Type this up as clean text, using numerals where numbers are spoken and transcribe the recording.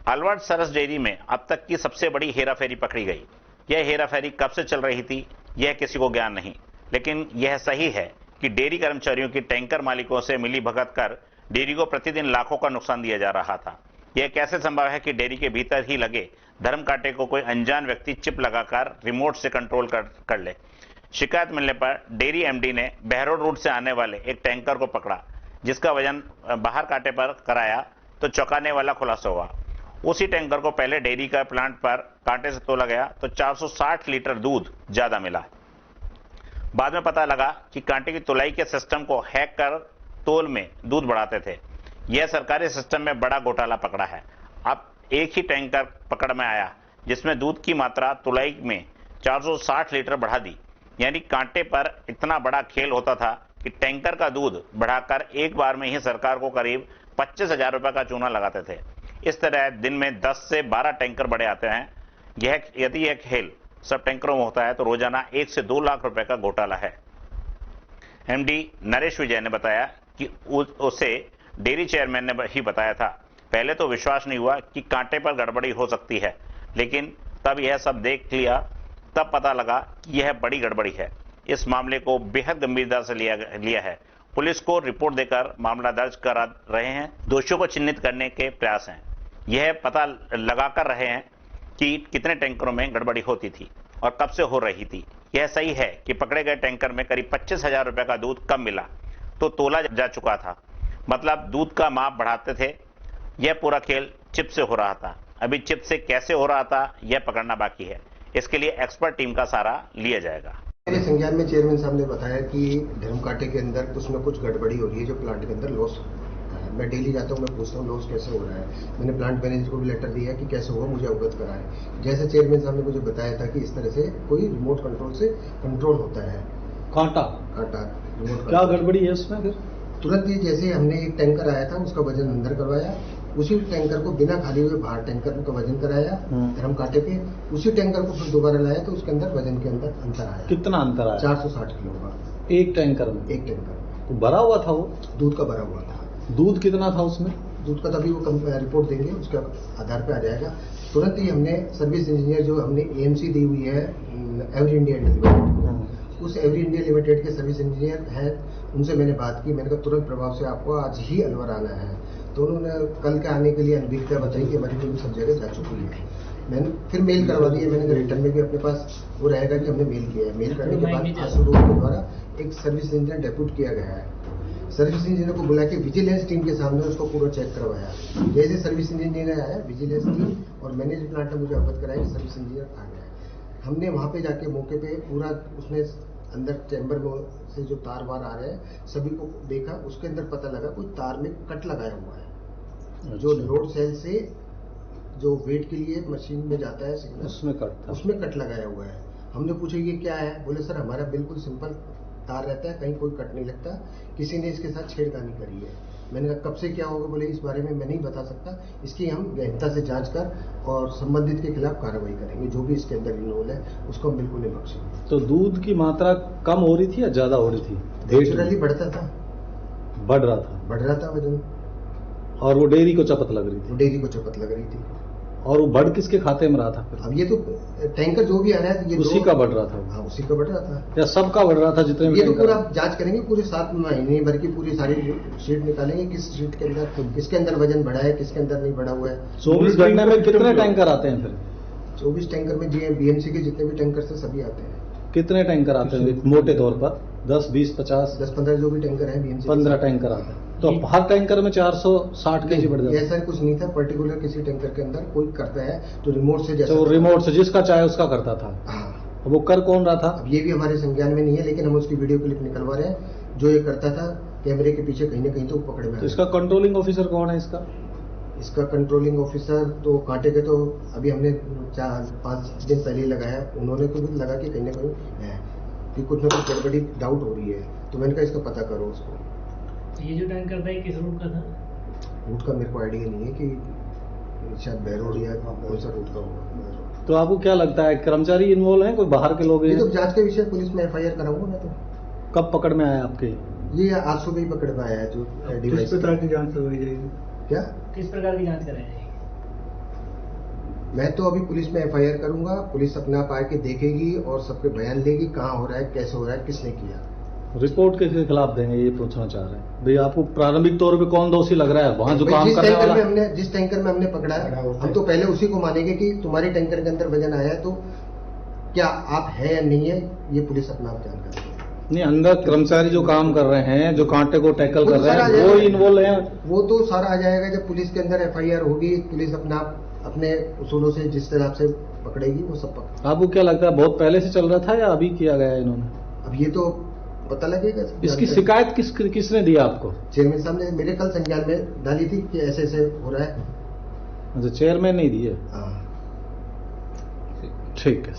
अलवर सरस dairy में अब तक की सबसे बड़ी हेराफेरी पकड़ी गई। यह हेराफेरी कब से चल रही थी यह किसी को ज्ञान नहीं, लेकिन यह सही है कि डेयरी कर्मचारियों की टैंकर मालिकों से मिली भगत कर डेयरी को प्रतिदिन लाखों का नुकसान दिया जा रहा था। यह कैसे संभव है कि डेयरी के भीतर ही लगे धर्म कांटे को कोई अनजान व्यक्ति चिप लगाकर रिमोट से कंट्रोल कर ले। शिकायत मिलने पर डेयरी एमडी ने बहरोड रूट से आने वाले एक टैंकर को पकड़ा, जिसका वजन बाहर कांटे पर कराया तो चौंकाने वाला खुलासा हुआ। उसी टैंकर को पहले डेयरी का प्लांट पर कांटे से तोला गया तो 460 लीटर दूध ज्यादा मिला। बाद में पता लगा कि कांटे की तुलाई के सिस्टम को हैक कर तोल में दूध बढ़ाते थे। यह सरकारी सिस्टम में बड़ा घोटाला पकड़ा है। अब एक ही टैंकर पकड़ में आया जिसमें दूध की मात्रा तुलाई में 460 लीटर बढ़ा दी। यानी कांटे पर इतना बड़ा खेल होता था कि टैंकर का दूध बढ़ाकर एक बार में ही सरकार को करीब 25,000 रुपए का चूना लगाते थे। इस तरह दिन में 10 से 12 टैंकर बड़े आते हैं। यदि यह खेल सब टैंकरों में होता है तो रोजाना 1 से 2 लाख रुपए का घोटाला है। एमडी नरेश विजय ने बताया कि उसे डेयरी चेयरमैन ने ही बताया था। पहले तो विश्वास नहीं हुआ कि कांटे पर गड़बड़ी हो सकती है, लेकिन तब यह सब देख लिया तब पता लगा कि यह बड़ी गड़बड़ी है। इस मामले को बेहद गंभीरता से लिया है। पुलिस को रिपोर्ट देकर मामला दर्ज करा रहे हैं। दोषियों को चिन्हित करने के प्रयास हैं। यह पता लगाकर रहे हैं कि कितने टैंकरों में गड़बड़ी होती थी और कब से हो रही थी। यह सही है कि पकड़े गए टैंकर में करीब 25,000 रुपए का दूध कम मिला तो तोला जा चुका था, मतलब दूध का माप बढ़ाते थे। यह पूरा खेल चिप से हो रहा था। अभी चिप से कैसे हो रहा था यह पकड़ना बाकी है। इसके लिए एक्सपर्ट टीम का सहारा लिया जाएगा। मेरे संज्ञान में चेयरमैन साहब ने बताया कि धर्म कांटे के अंदर कुछ न कुछ गड़बड़ी हो रही है, जो प्लांट के अंदर लॉस है। मैं डेली जाता हूँ, मैं पूछता हूँ लॉस कैसे हो रहा है। मैंने प्लांट मैनेजर को भी लेटर दिया कि कैसे हुआ मुझे अवगत कराएं। जैसे चेयरमैन साहब ने मुझे बताया था कि इस तरह से कोई रिमोट कंट्रोल से कंट्रोल होता है कांटा रिमोट। क्या गड़बड़ी है उसमें? फिर तुरंत ही जैसे हमने एक टैंकर आया था उसका वजन अंदर करवाया, उसी टैंकर को बिना खाली हुए बाहर टैंकर का वजन कराया धर्म कांटे पे, उसी टैंकर को फिर दोबारा लाया तो उसके अंदर वजन के अंदर अंतर आया। कितना अंतर आया? 460 किलो का एक टैंकर में। एक टैंकर तो भरा हुआ था, वो दूध का भरा हुआ था। दूध कितना था उसमें? दूध का तभी वो रिपोर्ट देंगे, उसके आधार पे आ जाएगा। तुरंत ही हमने सर्विस इंजीनियर जो हमने एएमसी दी हुई है एवरी इंडिया लिमिटेड, उस एवरी इंडिया लिमिटेड के सर्विस इंजीनियर है, उनसे मैंने बात की। मैंने कहा तुरंत प्रभाव से आपको आज ही अलवर आना है। तो उन्होंने कल के आने के लिए अनभिज्ञता बताई कि हमारी टीम सब जगह जा चुकी है। मैंने फिर मेल करवा दिया। मैंने रिटर्न में भी अपने पास वो रहेगा कि हमने मेल किया है। मेल करने के बाद आसुरों के द्वारा एक सर्विस इंजीनियर डेप्यूट किया गया है। सर्विस इंजीनियर को बुला के विजिलेंस टीम के सामने उसको पूरा चेक करवाया। जैसे सर्विस इंजीनियर आया, विजिलेंस टीम और मैनेजर प्लांट ने मुझे अवगत कराया कि सर्विस इंजीनियर आ गया। हमने वहां पे जाके मौके पे पूरा उसने अंदर चैम्बर में से जो तार वार आ रहे हैं सभी को देखा। उसके अंदर पता लगा कोई तार में कट लगाया हुआ है। अच्छा। जो लोड सेल से जो वेट के लिए मशीन में जाता है सिग्नल, उसमें कट लगाया हुआ है। हमने पूछा ये क्या है? बोले सर हमारा बिल्कुल सिंपल तार रहता है, कहीं कोई कट नहीं लगता, किसी ने इसके साथ छेड़खानी करी है। मैंने कहा कब से क्या होगा? बोले इस बारे में मैं नहीं बता सकता, इसकी हम गहनता से जांच कर और संबंधित के खिलाफ कार्रवाई करेंगे। जो भी इसके अंदर इन्वॉल्व है उसको हम बिल्कुल नहीं बख्शेंगे। तो दूध की मात्रा कम हो रही थी या ज्यादा हो रही थी? नेचुरली बढ़ता था, बढ़ रहा था वजन। और वो डेयरी को चपत लग रही थी? डेयरी को चपत लग रही थी। और वो बढ़ किसके खाते में रहा था फिर? अब ये तो टैंकर जो भी आ रहा है ये उसी का बढ़ रहा था। हाँ उसी का बढ़ रहा था या सबका बढ़ रहा था जितने? ये तो पूरा जांच करेंगे, पूरे 7 महीने भर की पूरी सारी शीट निकालेंगे, किस शीट के अंदर किसके अंदर वजन बढ़ा है, किसके अंदर नहीं बढ़ा हुआ है। 24 घंटे में कितने टैंकर आते हैं फिर? 24 टैंकर में बीएमसी के जितने भी टैंकर थे सभी आते हैं। कितने टैंकर आते हैं मोटे तौर पर? 10, 20, 50? 10-15 जो भी टैंकर है बीएमसी 15 टैंकर आते हैं। तो हर टैंकर में 460 केजी बढ़ जाता है? ऐसा कुछ नहीं था पर्टिकुलर, किसी टैंकर के अंदर कोई करता है तो रिमोट से, जैसे तो रिमोट से जिसका चाहे उसका करता था। हाँ। वो कर कौन रहा था? अब ये भी हमारे संज्ञान में नहीं है, लेकिन हम उसकी वीडियो क्लिप निकलवा रहे हैं। जो ये करता था कैमरे के पीछे कहीं ना कहीं तो पकड़े में। तो इसका कंट्रोलिंग ऑफिसर कौन है? इसका कंट्रोलिंग ऑफिसर तो कांटे के तो अभी हमने 4-5 दिन पहले लगाया। उन्होंने को भी लगा कि कहीं ना कहीं है कि कुछ ना कुछ गड़बड़ी डाउट हो रही है। तो मैंने कहा इसका पता करो उसको। ये जो टैंकर था किस रूट का था? रूट का मेरे को आइडिया नहीं है कि शायद बहरोड या कौन सा रूट का होगा। तो आपको क्या लगता है कर्मचारी इन्वॉल्व हैं, कोई बाहर के लोग हैं? ये तो जांच के विषय पुलिस में एफआईआर कराऊंगा मैं। तो कब पकड़ में आया आपके? ये आज सुबह ही पकड़ में आया है। जो किस प्रकार की जांच करवाई जाएगी? क्या किस प्रकार की जांच कराई जाएगी? मैं तो अभी पुलिस में एफआईआर करूंगा, पुलिस अपने आप आके देखेगी और सबके बयान लेगी, कहाँ हो रहा है, कैसे हो रहा है, किसने किया। रिपोर्ट किसके खिलाफ देंगे ये पूछना चाह रहे हैं भाई, आपको प्रारंभिक तौर पे कौन दोषी लग रहा है वहां जो काम करने वाला? जिस टैंकर में हमने पकड़ा है, हम तो पहले उसी को मानेंगे कि तुम्हारी टैंकर के अंदर वजन आया है, तो क्या आप है या नहीं है, ये पुलिस अपना आप जान करती है। नहीं, अंदर कर्मचारी जो काम कर रहे हैं, जो कांटे को टैकल कर रहे हैं, वो इन्वॉल्व है। वो तो सारा आ जाएगा जब पुलिस के अंदर एफआईआर होगी, पुलिस अपने उसूलों से जिस तरह से पकड़ेगी वो सब पकड़। आपको क्या लगता है बहुत पहले से चल रहा था या अभी किया गया है इन्होंने? अब ये तो पता लगेगा। इसकी शिकायत किसने दी आपको? चेयरमैन साहब ने मेरे कल संज्ञान में डाली थी कि ऐसे ऐसे हो रहा है। अच्छा, चेयरमैन नहीं दी है? हाँ, ठीक है।